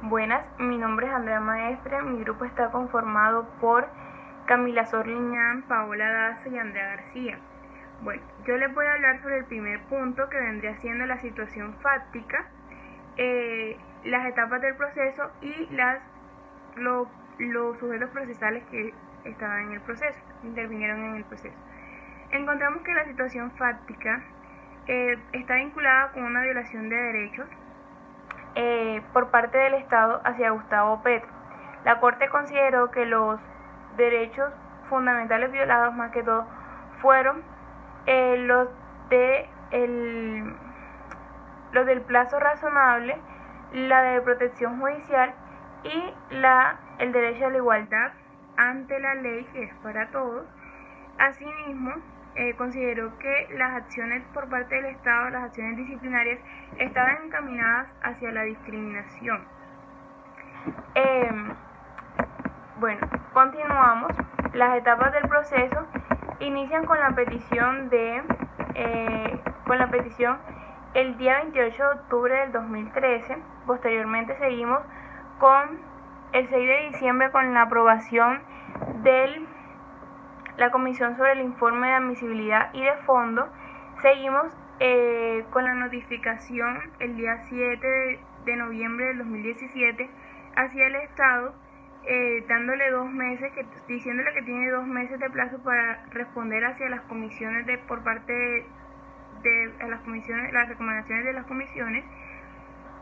Buenas, mi nombre es Andrea Maestre, mi grupo está conformado por Camila Sorliñán, Paola Daza y Andrea García. Bueno, yo les voy a hablar sobre el primer punto que vendría siendo la situación fáctica, las etapas del proceso y los sujetos procesales que estaban en el proceso, intervinieron en el proceso. Encontramos que la situación fáctica está vinculada con una violación de derechos por parte del Estado hacia Gustavo Petro. La Corte consideró que los derechos fundamentales violados más que todo fueron los del plazo razonable, la de protección judicial y el derecho a la igualdad ante la ley, que es para todos. Asimismo, consideró que las acciones por parte del Estado, las acciones disciplinarias, estaban encaminadas hacia la discriminación. Bueno, continuamos. Las etapas del proceso inician con la petición el día 28 de octubre del 2013. Posteriormente seguimos con el 6 de diciembre con la aprobación de la Comisión sobre el Informe de Admisibilidad y de Fondo. Seguimos con la notificación el día 7 de noviembre del 2017 hacia el Estado, dándole 2 meses, diciéndole que tiene 2 meses de plazo para responder hacia las comisiones por parte de las recomendaciones de las comisiones.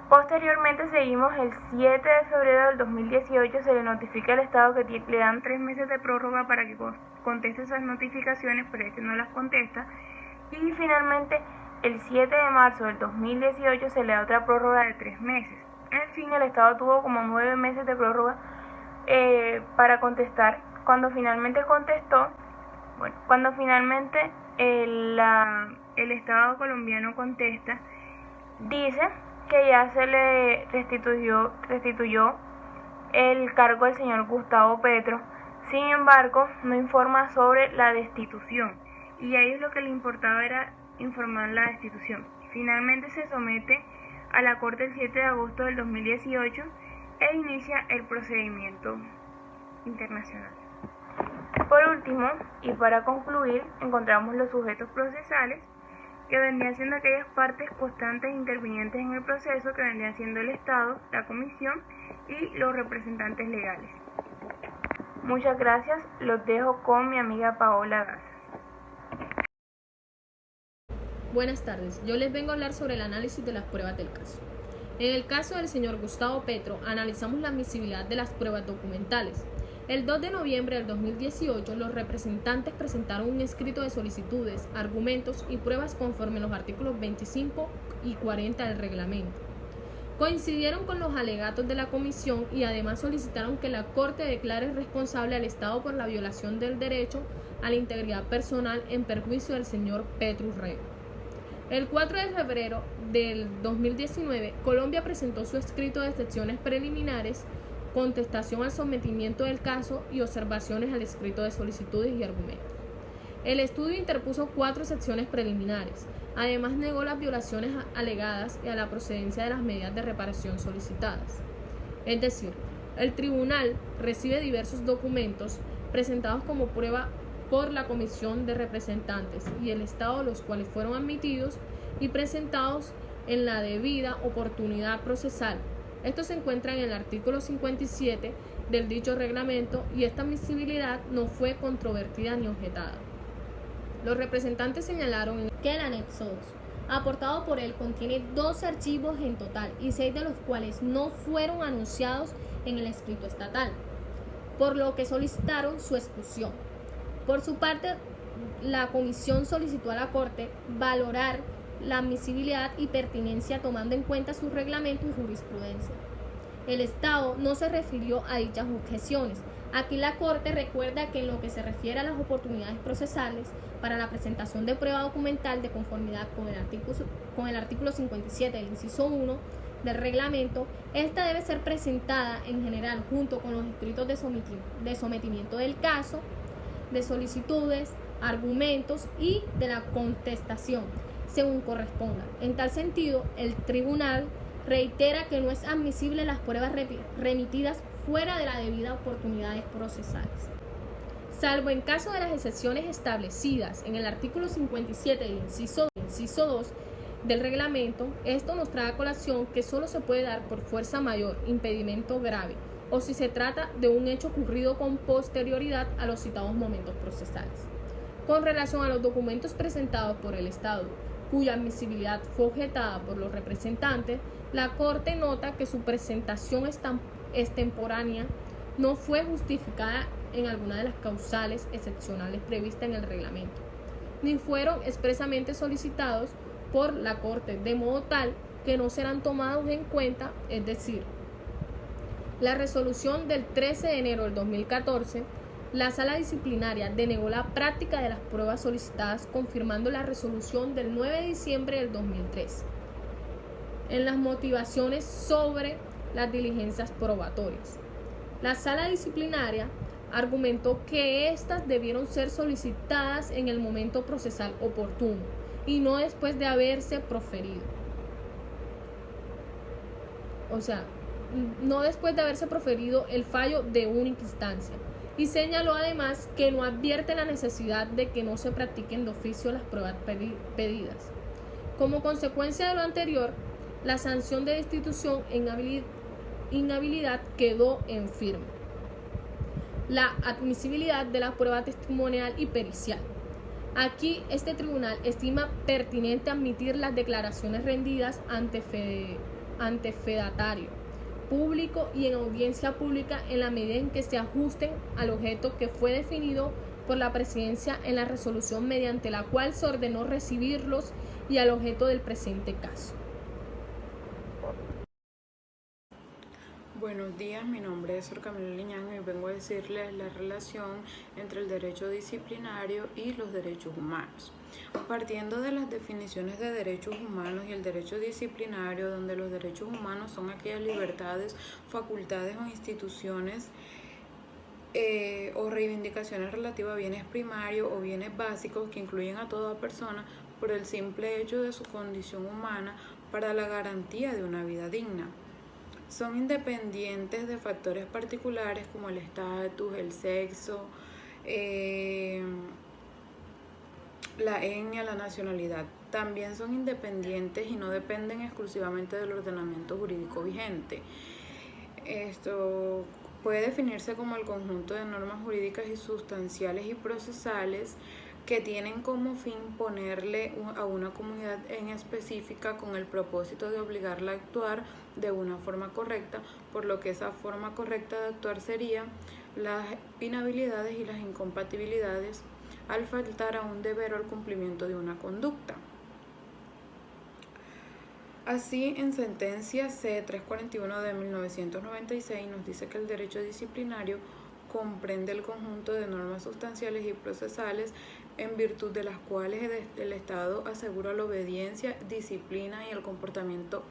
Posteriormente seguimos el 7 de febrero del 2018, se le notifica al Estado que le dan 3 meses de prórroga para que conteste esas notificaciones, pero este no las contesta. Y finalmente el 7 de marzo del 2018 se le da otra prórroga de 3 meses. En fin, el Estado tuvo como 9 meses de prórroga para contestar. Cuando finalmente contestó, cuando finalmente el Estado colombiano contesta, dice que ya se le restituyó el cargo del señor Gustavo Petro. Sin embargo, no informa sobre la destitución, y a ellos lo que le importaba era informar la destitución. Finalmente se somete a la Corte el 7 de agosto del 2018 e inicia el procedimiento internacional. Por último, y para concluir, encontramos los sujetos procesales, que vendrían siendo aquellas partes constantes intervinientes en el proceso, que vendrían siendo el Estado, la Comisión y los representantes legales. Muchas gracias, los dejo con mi amiga Paola Daza. Buenas tardes, yo les vengo a hablar sobre el análisis de las pruebas del caso. En el caso del señor Gustavo Petro, analizamos la admisibilidad de las pruebas documentales. El 2 de noviembre del 2018, los representantes presentaron un escrito de solicitudes, argumentos y pruebas conforme a los artículos 25 y 40 del reglamento. Coincidieron con los alegatos de la comisión y además solicitaron que la Corte declare responsable al Estado por la violación del derecho a la integridad personal en perjuicio del señor Petro Urrego. El 4 de febrero del 2019, Colombia presentó su escrito de secciones preliminares, contestación al sometimiento del caso y observaciones al escrito de solicitudes y argumentos. El estudio interpuso 4 secciones preliminares. Además, negó las violaciones alegadas y a la procedencia de las medidas de reparación solicitadas. Es decir, el tribunal recibe diversos documentos presentados como prueba por la Comisión de Representantes y el Estado, los cuales fueron admitidos y presentados en la debida oportunidad procesal. Esto se encuentra en el artículo 57 del dicho reglamento y esta admisibilidad no fue controvertida ni objetada. Los representantes señalaron que el anexo 2 aportado por él contiene 12 archivos en total y 6 de los cuales no fueron anunciados en el escrito estatal, por lo que solicitaron su exclusión. Por su parte, la comisión solicitó a la Corte valorar la admisibilidad y pertinencia tomando en cuenta su reglamento y jurisprudencia. El Estado no se refirió a dichas objeciones. Aquí la Corte recuerda que en lo que se refiere a las oportunidades procesales para la presentación de prueba documental de conformidad con el artículo 57 del inciso 1 del reglamento, esta debe ser presentada en general junto con los escritos de sometimiento del caso, de solicitudes, argumentos y de la contestación, según corresponda. En tal sentido, el tribunal reitera que no es admisible las pruebas remitidas fuera de la debida oportunidades procesales. Salvo en caso de las excepciones establecidas en el artículo 57, inciso 2 del reglamento, esto nos trae a colación que solo se puede dar por fuerza mayor, impedimento grave, o si se trata de un hecho ocurrido con posterioridad a los citados momentos procesales. Con relación a los documentos presentados por el Estado, cuya admisibilidad fue objetada por los representantes, la Corte nota que su presentación extemporánea no fue justificada en alguna de las causales excepcionales previstas en el reglamento, ni fueron expresamente solicitados por la Corte, de modo tal que no serán tomados en cuenta, es decir, la resolución del 13 de enero del 2014, la Sala Disciplinaria denegó la práctica de las pruebas solicitadas, confirmando la resolución del 9 de diciembre del 2003. En las motivaciones sobre las diligencias probatorias, la Sala Disciplinaria argumentó que éstas debieron ser solicitadas en el momento procesal oportuno y no después de haberse proferido. O sea, no después de haberse proferido el fallo de única instancia. Y señaló además que no advierte la necesidad de que no se practiquen de oficio las pruebas pedidas. Como consecuencia de lo anterior, la sanción de destitución en inhabilidad quedó en firme. La admisibilidad de la prueba testimonial y pericial. Aquí este tribunal estima pertinente admitir las declaraciones rendidas ante fedatario público y en audiencia pública en la medida en que se ajusten al objeto que fue definido por la Presidencia en la resolución mediante la cual se ordenó recibirlos y al objeto del presente caso. Buenos días, mi nombre es Sor Camila Liñán y vengo a decirles la relación entre el derecho disciplinario y los derechos humanos. Partiendo de las definiciones de derechos humanos y el derecho disciplinario, donde los derechos humanos son aquellas libertades, facultades o instituciones o reivindicaciones relativas a bienes primarios o bienes básicos que incluyen a toda persona por el simple hecho de su condición humana para la garantía de una vida digna. Son independientes de factores particulares como el estatus, el sexo, la etnia, la nacionalidad. También son independientes y no dependen exclusivamente del ordenamiento jurídico vigente. Esto puede definirse como el conjunto de normas jurídicas y sustanciales y procesales que tienen como fin ponerle a una comunidad en específica con el propósito de obligarla a actuar de una forma correcta, por lo que esa forma correcta de actuar sería las inhabilidades y las incompatibilidades al faltar a un deber o al cumplimiento de una conducta. Así, en sentencia C-341 de 1996 nos dice que el derecho disciplinario comprende el conjunto de normas sustanciales y procesales en virtud de las cuales el Estado asegura la obediencia, disciplina y el comportamiento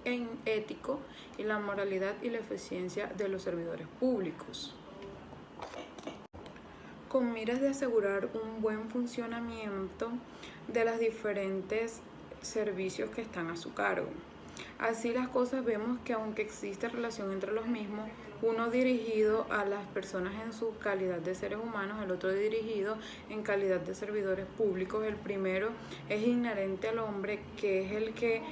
ético y la moralidad y la eficiencia de los servidores públicos, con miras de asegurar un buen funcionamiento de los diferentes servicios que están a su cargo. Así las cosas, vemos que aunque existe relación entre los mismos, uno dirigido a las personas en su calidad de seres humanos, el otro dirigido en calidad de servidores públicos. El primero es inherente al hombre, que es el que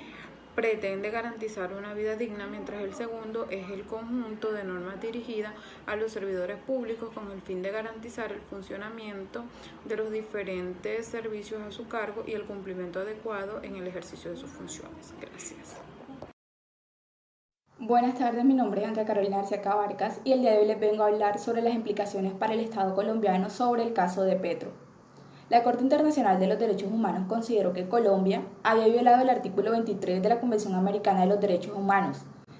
pretende garantizar una vida digna, mientras el segundo es el conjunto de normas dirigidas a los servidores públicos con el fin de garantizar el funcionamiento de los diferentes servicios a su cargo y el cumplimiento adecuado en el ejercicio de sus funciones. Gracias. Buenas tardes, mi nombre es Andrea Carolina García Cabarcas y el día de hoy les vengo a hablar sobre las implicaciones para el Estado colombiano sobre el caso de Petro. La Corte Internacional de los Derechos Humanos consideró que Colombia había violado el artículo 23 de la Convención Americana de los Derechos Humanos,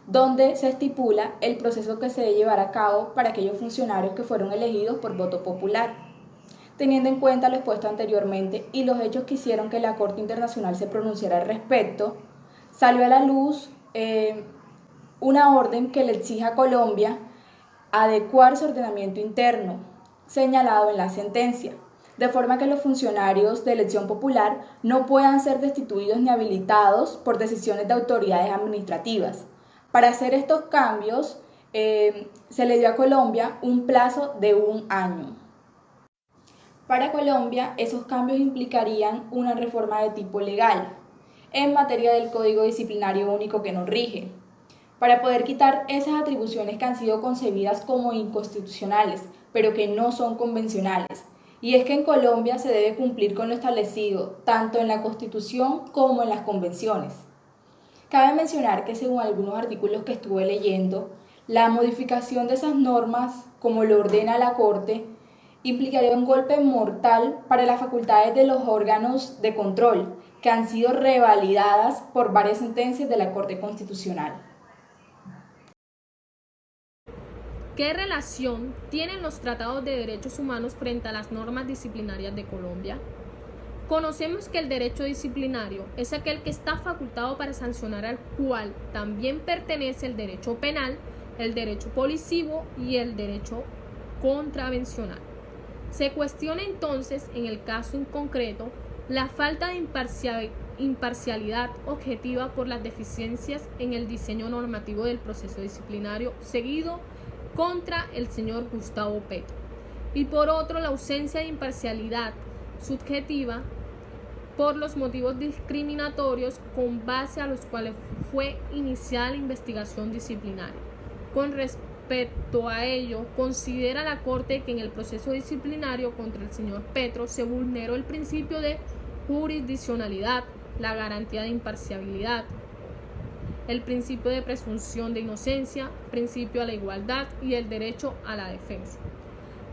donde se estipula el proceso que se debe llevar a cabo para aquellos funcionarios que fueron elegidos por voto popular. Teniendo en cuenta lo expuesto anteriormente y los hechos que hicieron que la Corte Internacional se pronunciara al respecto, salió a la luz una orden que le exige a Colombia adecuar su ordenamiento interno, señalado en la sentencia, de forma que los funcionarios de elección popular no puedan ser destituidos ni habilitados por decisiones de autoridades administrativas, Para hacer estos cambios, se le dio a Colombia un plazo de 1 año. Para Colombia, esos cambios implicarían una reforma de tipo legal en materia del Código Disciplinario Único que nos rige, para poder quitar esas atribuciones que han sido concebidas como inconstitucionales, pero que no son convencionales. Y es que en Colombia se debe cumplir con lo establecido, tanto en la Constitución como en las convenciones. Cabe mencionar que según algunos artículos que estuve leyendo, la modificación de esas normas, como lo ordena la Corte, implicaría un golpe mortal para las facultades de los órganos de control, que han sido revalidadas por varias sentencias de la Corte Constitucional. ¿Qué relación tienen los tratados de derechos humanos frente a las normas disciplinarias de Colombia? Conocemos que el derecho disciplinario es aquel que está facultado para sancionar, al cual también pertenece el derecho penal, el derecho policivo y el derecho contravencional. Se cuestiona entonces, en el caso en concreto, la falta de imparcialidad objetiva por las deficiencias en el diseño normativo del proceso disciplinario seguido contra el señor Gustavo Petro, y por otro la ausencia de imparcialidad subjetiva por los motivos discriminatorios con base a los cuales fue iniciada la investigación disciplinaria. Con respecto a ello, considera la Corte que en el proceso disciplinario contra el señor Petro se vulneró el principio de jurisdiccionalidad, la garantía de imparcialidad, el principio de presunción de inocencia, principio a la igualdad y el derecho a la defensa.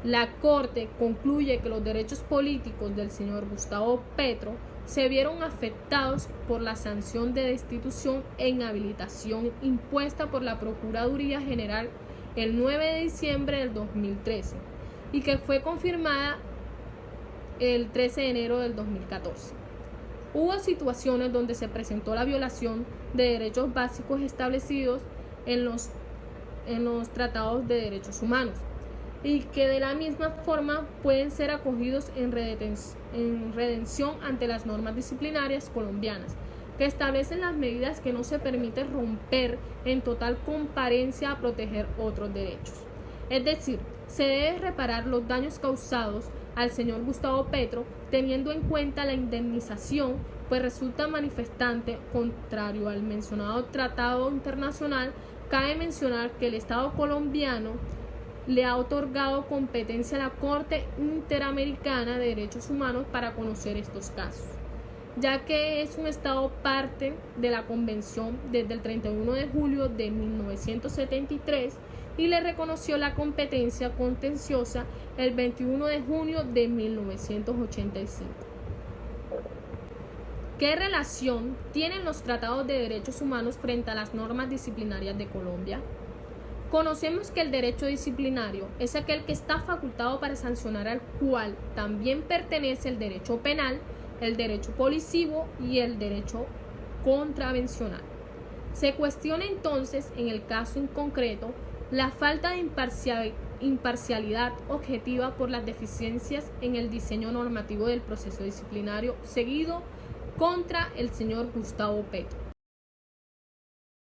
La Corte concluye que los derechos políticos del señor Gustavo Petro se vieron afectados por la sanción de destitución e inhabilitación impuesta por la Procuraduría General el 9 de diciembre del 2013 y que fue confirmada el 13 de enero del 2014. Hubo situaciones donde se presentó la violación de derechos básicos establecidos en los tratados de derechos humanos y que de la misma forma pueden ser acogidos en redención ante las normas disciplinarias colombianas, que establecen las medidas que no se permite romper en total comparencia a proteger otros derechos. Es decir, se debe reparar los daños causados al señor Gustavo Petro teniendo en cuenta la indemnización, pues resulta manifestante contrario al mencionado tratado internacional. Cabe mencionar que el Estado colombiano le ha otorgado competencia a la Corte Interamericana de Derechos Humanos para conocer estos casos, ya que es un Estado parte de la Convención desde el 31 de julio de 1973 y le reconoció la competencia contenciosa el 21 de junio de 1985. ¿Qué relación tienen los tratados de derechos humanos frente a las normas disciplinarias de Colombia? Conocemos que el derecho disciplinario es aquel que está facultado para sancionar, al cual también pertenece el derecho penal, el derecho policivo y el derecho contravencional. Se cuestiona entonces, en el caso en concreto, la falta de imparcialidad objetiva por las deficiencias en el diseño normativo del proceso disciplinario seguido contra el señor Gustavo Petro,